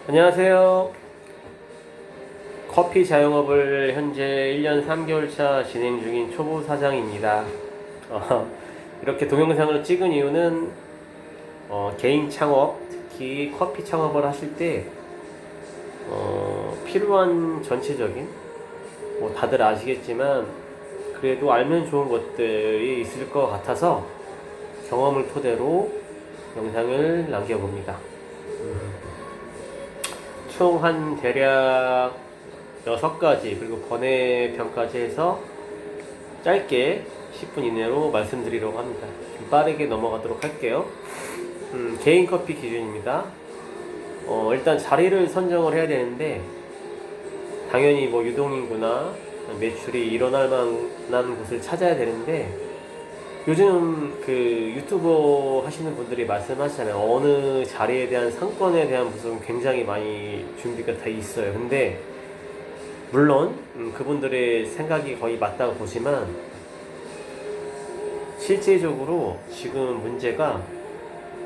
안녕하세요. 커피 자영업을 현재 1년 3개월차 진행 중인 초보 사장입니다. 이렇게 동영상을 찍은 이유는 개인 창업, 특히 커피 창업을 하실 때 필요한 전체적인, 다들 아시겠지만 그래도 알면 좋은 것들이 있을 것 같아서 경험을 토대로 영상을 남겨봅니다. 총 한 대략 6가지 그리고 번외편까지 해서 짧게 10분 이내로 말씀드리려고 합니다. 좀 빠르게 넘어가도록 할게요. 개인 커피 기준입니다. 일단 자리를 선정을 해야 되는데, 당연히 유동인구나 매출이 일어날 만한 곳을 찾아야 되는데, 요즘 그 유튜버 하시는 분들이 말씀하시잖아요. 어느 자리에 대한 상권에 대한 무슨 굉장히 많이 준비가 다 있어요. 근데 물론 그분들의 생각이 거의 맞다고 보지만, 실제적으로 지금 문제가,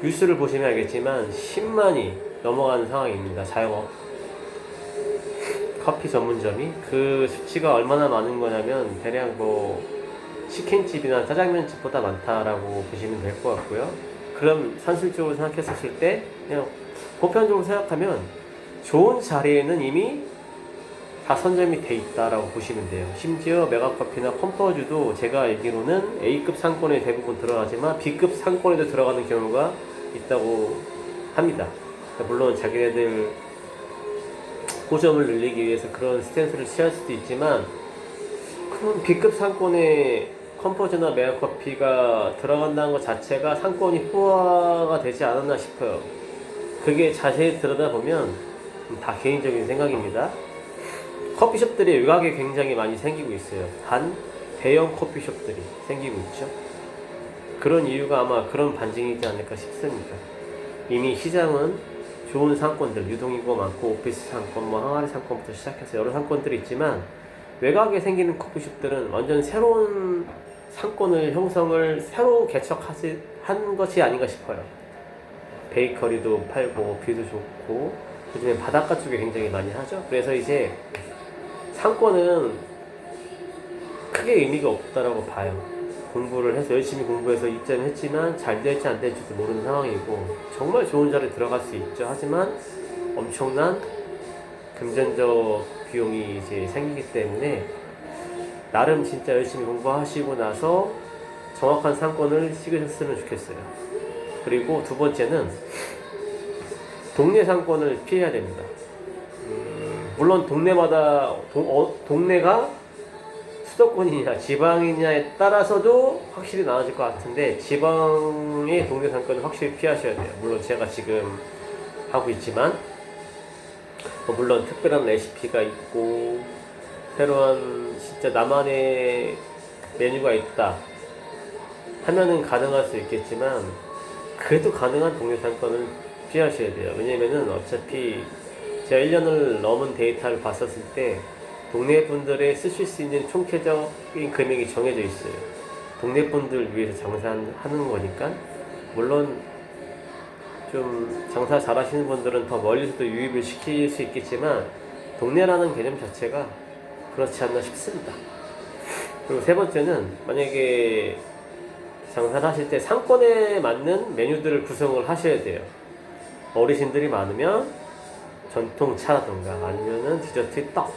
뉴스를 보시면 알겠지만 10만이 넘어가는 상황입니다. 자영업 커피 전문점이. 그 수치가 얼마나 많은 거냐면 대략 치킨집이나 짜장면집보다 많다라고 보시면 될 것 같고요. 그럼 산술적으로 생각했을 때 그냥 보편적으로 생각하면 좋은 자리에는 이미 다 선점이 돼 있다라고 보시면 돼요. 심지어 메가커피나 컴퍼주도 제가 알기로는 A급 상권에 대부분 들어가지만 B급 상권에도 들어가는 경우가 있다고 합니다. 물론 자기네들 고점을 늘리기 위해서 그런 스탠스를 취할 수도 있지만, 그럼 B급 상권에 컴포즈나 메가커피가 들어간다는 것 자체가 상권이 포화가 되지 않았나 싶어요. 그게 자세히 들여다보면 다 개인적인 생각입니다. 커피숍들이 외곽에 굉장히 많이 생기고 있어요. 단 대형 커피숍들이 생기고 있죠. 그런 이유가 아마 그런 반증이지 않을까 싶습니다. 이미 시장은 좋은 상권들, 유동인구가 많고 오피스 상권, 항아리 상권부터 시작해서 여러 상권들이 있지만, 외곽에 생기는 커피숍들은 완전 새로운 상권을 형성을 새로 개척한 것이 아닌가 싶어요. 베이커리도 팔고 뷰도 좋고, 요즘에 바닷가 쪽에 굉장히 많이 하죠. 그래서 이제 상권은 크게 의미가 없다라고 봐요. 공부를 해서 열심히 공부해서 입점을 했지만 잘 될지 안 될지도 모르는 상황이고, 정말 좋은 자리에 들어갈 수 있죠. 하지만 엄청난 금전적 비용이 이제 생기기 때문에 나름 진짜 열심히 공부하시고 나서 정확한 상권을 찍으셨으면 좋겠어요. 그리고 두 번째는 동네 상권을 피해야 됩니다. 물론 동네마다 동네가 수도권이냐 지방이냐에 따라서도 확실히 나아질 것 같은데, 지방의 동네 상권은 확실히 피하셔야 돼요. 물론 제가 지금 하고 있지만, 물론 특별한 레시피가 있고 새로운 진짜 나만의 메뉴가 있다 하면은 가능할 수 있겠지만, 그래도 가능한 동네 상권을 피하셔야 돼요. 왜냐면은 어차피 제가 1년을 넘은 데이터를 봤었을 때 동네 분들의 쓰실 수 있는 총체적인 금액이 정해져 있어요. 동네 분들 위해서 장사하는 거니까. 물론 좀 장사 잘 하시는 분들은 더 멀리서도 유입을 시킬 수 있겠지만, 동네라는 개념 자체가 그렇지 않나 싶습니다. 그리고 세 번째는, 만약에 장사를 하실 때 상권에 맞는 메뉴들을 구성을 하셔야 돼요. 어르신들이 많으면 전통차라던가 아니면은 디저트 떡,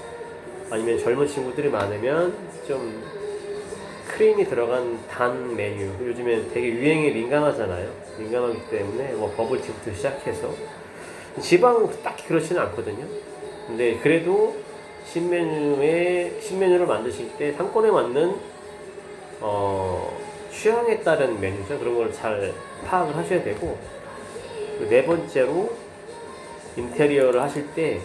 아니면 젊은 친구들이 많으면 좀 크림이 들어간 단 메뉴. 요즘에 되게 유행에 민감하잖아요. 민감하기 때문에 버블티부터 시작해서, 지방은 딱히 그렇지는 않거든요. 근데 그래도 신메뉴를 만드실 때 상권에 맞는 취향에 따른 메뉴죠. 그런 걸 잘 파악을 하셔야 되고, 네 번째로 인테리어를 하실 때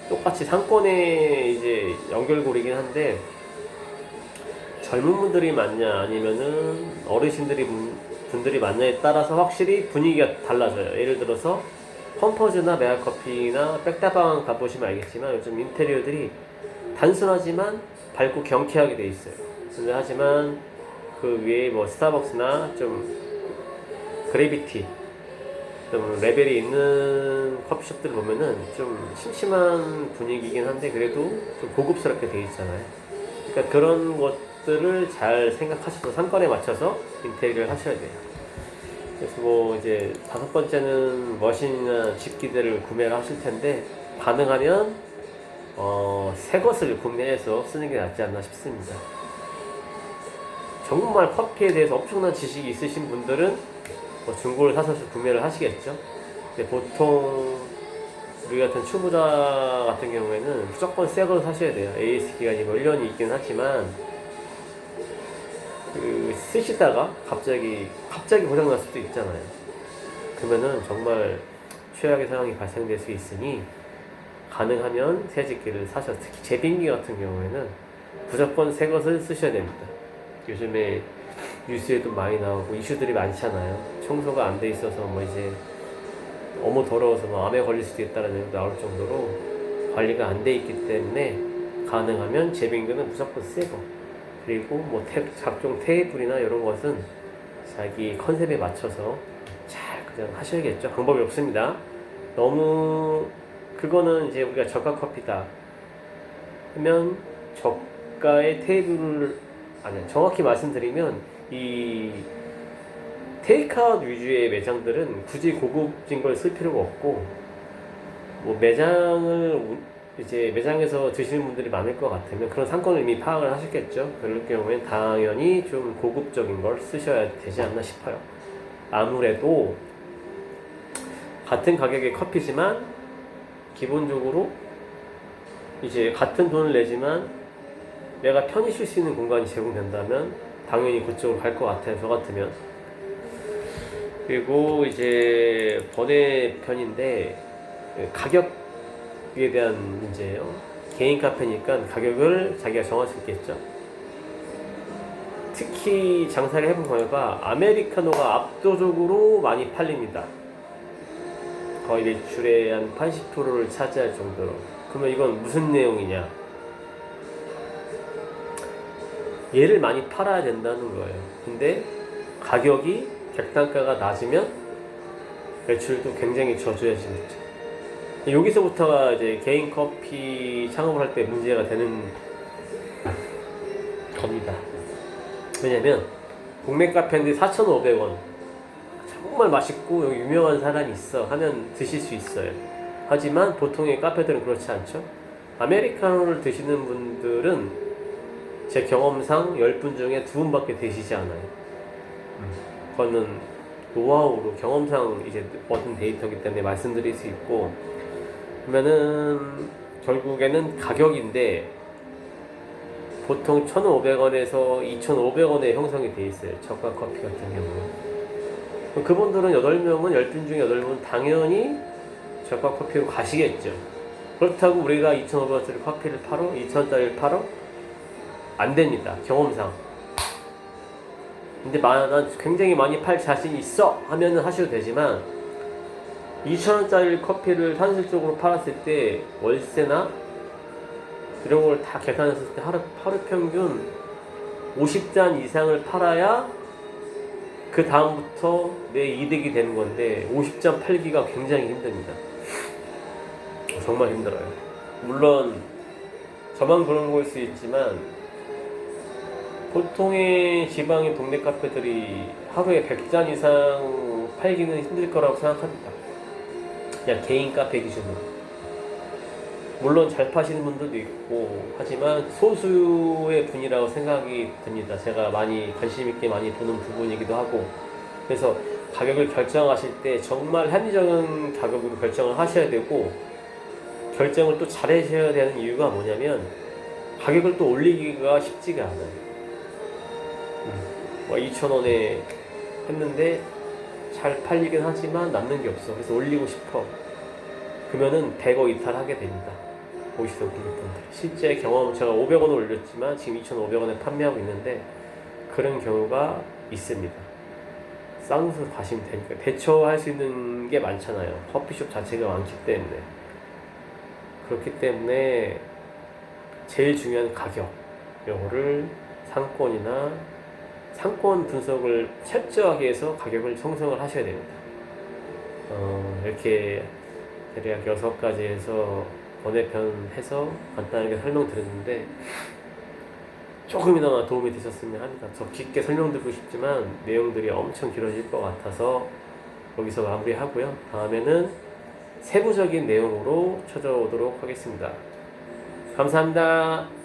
똑같이 상권에 이제 연결고리긴 한데, 젊은 분들이 많냐 아니면은 분들이 많냐에 따라서 확실히 분위기가 달라져요. 예를 들어서 펌퍼즈나 메가커피나 백다방 가보시면 알겠지만, 요즘 인테리어들이 단순하지만 밝고 경쾌하게 돼 있어요. 근데 하지만 그 위에 스타벅스나 좀 그래비티 좀 레벨이 있는 커피숍들 보면은 좀 심심한 분위기긴 한데 그래도 좀 고급스럽게 돼 있잖아요. 그러니까 그런 것들을 잘 생각하셔서 상권에 맞춰서 인테리어를 하셔야 돼요. 그래서 뭐 이제 다섯 번째는 머신이나 집기들을 구매를 하실 텐데 가능하면 새 것을 구매해서 쓰는 게 낫지 않나 싶습니다. 정말 커피에 대해서 엄청난 지식이 있으신 분들은 뭐 중고를 사서 구매를 하시겠죠. 근데 보통 우리 같은 초보자 같은 경우에는 무조건 새 걸 사셔야 돼요. AS 기간이 뭐 1년이 있긴 하지만 쓰시다가 갑자기 고장날 수도 있잖아요. 그러면은 정말 최악의 상황이 발생될 수 있으니 가능하면 새 집기를 사셔서 특히 제빙기 같은 경우에는 무조건 새 것을 쓰셔야 됩니다. 요즘에 뉴스에도 많이 나오고 이슈들이 많잖아요. 청소가 안 돼 있어서 뭐 이제 너무 더러워서 뭐 암에 걸릴 수도 있다는 얘기도 나올 정도로 관리가 안 돼 있기 때문에 가능하면 제빙기는 무조건 새 거. 그리고 뭐 각종 테이블이나 이런 것은 자기 컨셉에 맞춰서 잘 그냥 하셔야겠죠. 방법이 없습니다. 너무 그거는 이제 우리가 저가 커피다 하면 저가의 테이블을 정확히 말씀드리면 이 테이크아웃 위주의 매장들은 굳이 고급진 걸 쓸 필요가 없고 뭐 매장에서 드시는 분들이 많을 것 같으면 그런 상권을 이미 파악을 하셨겠죠. 그럴 경우엔 당연히 좀 고급적인 걸 쓰셔야 되지 않나 싶어요. 아무래도 같은 가격의 커피지만 기본적으로 이제 같은 돈을 내지만 내가 편히 쉴 수 있는 공간이 제공된다면 당연히 그쪽으로 갈 것 같아요. 저 같으면. 그리고 이제 번외편인데 가격에 대한 문제예요. 개인 카페니까 가격을 자기가 정할 수 있겠죠. 특히 장사를 해본 결과 아메리카노가 압도적으로 많이 팔립니다. 거의 매출의 한 80%를 차지할 정도로. 그러면 이건 무슨 내용이냐? 얘를 많이 팔아야 된다는 거예요. 근데 가격이 객단가가 낮으면 매출도 굉장히 저조해지겠죠. 여기서부터가 이제 개인 커피 창업을 할 때 문제가 되는 겁니다. 왜냐면 동네 카페인데 4,500원 정말 맛있고 여기 유명한 사람이 있어 하면 드실 수 있어요. 하지만 보통의 카페들은 그렇지 않죠. 아메리카노를 드시는 분들은 제 경험상 10분 중에 2분밖에 드시지 않아요. 그거는 노하우로 경험상 이제 얻은 데이터이기 때문에 말씀드릴 수 있고, 그러면은 결국에는 가격인데 보통 1,500원에서 2,500원에 형성이 돼 있어요. 저가 커피 같은 경우는. 그분들은 8명은 10분 중에 8분 당연히 저가 커피로 가시겠죠. 그렇다고 우리가 2,500원짜리 커피를 팔어? 2,000원짜리를 팔어? 안 됩니다. 경험상. 근데 난 굉장히 많이 팔 자신 있어 하면은 하셔도 되지만 2,000원짜리 커피를 현실적으로 팔았을 때 월세나 이런 걸 다 계산했을 때 하루 평균 50잔 이상을 팔아야 그 다음부터 내 이득이 되는 건데 50잔 팔기가 굉장히 힘듭니다. 정말 힘들어요. 물론 저만 그런 걸 수 있지만 보통의 지방의 동네 카페들이 하루에 100잔 이상 팔기는 힘들 거라고 생각합니다. 그냥 개인 카페 기준으로. 물론 잘 파시는 분들도 있고 하지만 소수의 분이라고 생각이 듭니다. 제가 많이 관심 있게 많이 보는 부분이기도 하고. 그래서 가격을 결정하실 때 정말 합리적인 가격으로 결정을 하셔야 되고, 결정을 또 잘 하셔야 되는 이유가 뭐냐면 가격을 또 올리기가 쉽지가 않아요. 2,000원에 했는데 잘 팔리긴 하지만 남는 게 없어. 그래서 올리고 싶어. 그러면은 대거 이탈하게 됩니다. 보시던 분들. 실제 경험, 제가 500원을 올렸지만 지금 2,500원에 판매하고 있는데 그런 경우가 있습니다. 쌍수 가시면 되니까 대처할 수 있는 게 많잖아요. 커피숍 자체가 많기 때문에. 그렇기 때문에 제일 중요한 가격, 요거를 상권 분석을 철저하게 해서 가격을 형성을 하셔야 됩니다. 이렇게 대략 6가지 해서 번외편 해서 간단하게 설명드렸는데 조금이나마 도움이 되셨으면 합니다. 더 깊게 설명드리고 싶지만 내용들이 엄청 길어질 것 같아서 여기서 마무리하고요. 다음에는 세부적인 내용으로 찾아오도록 하겠습니다. 감사합니다.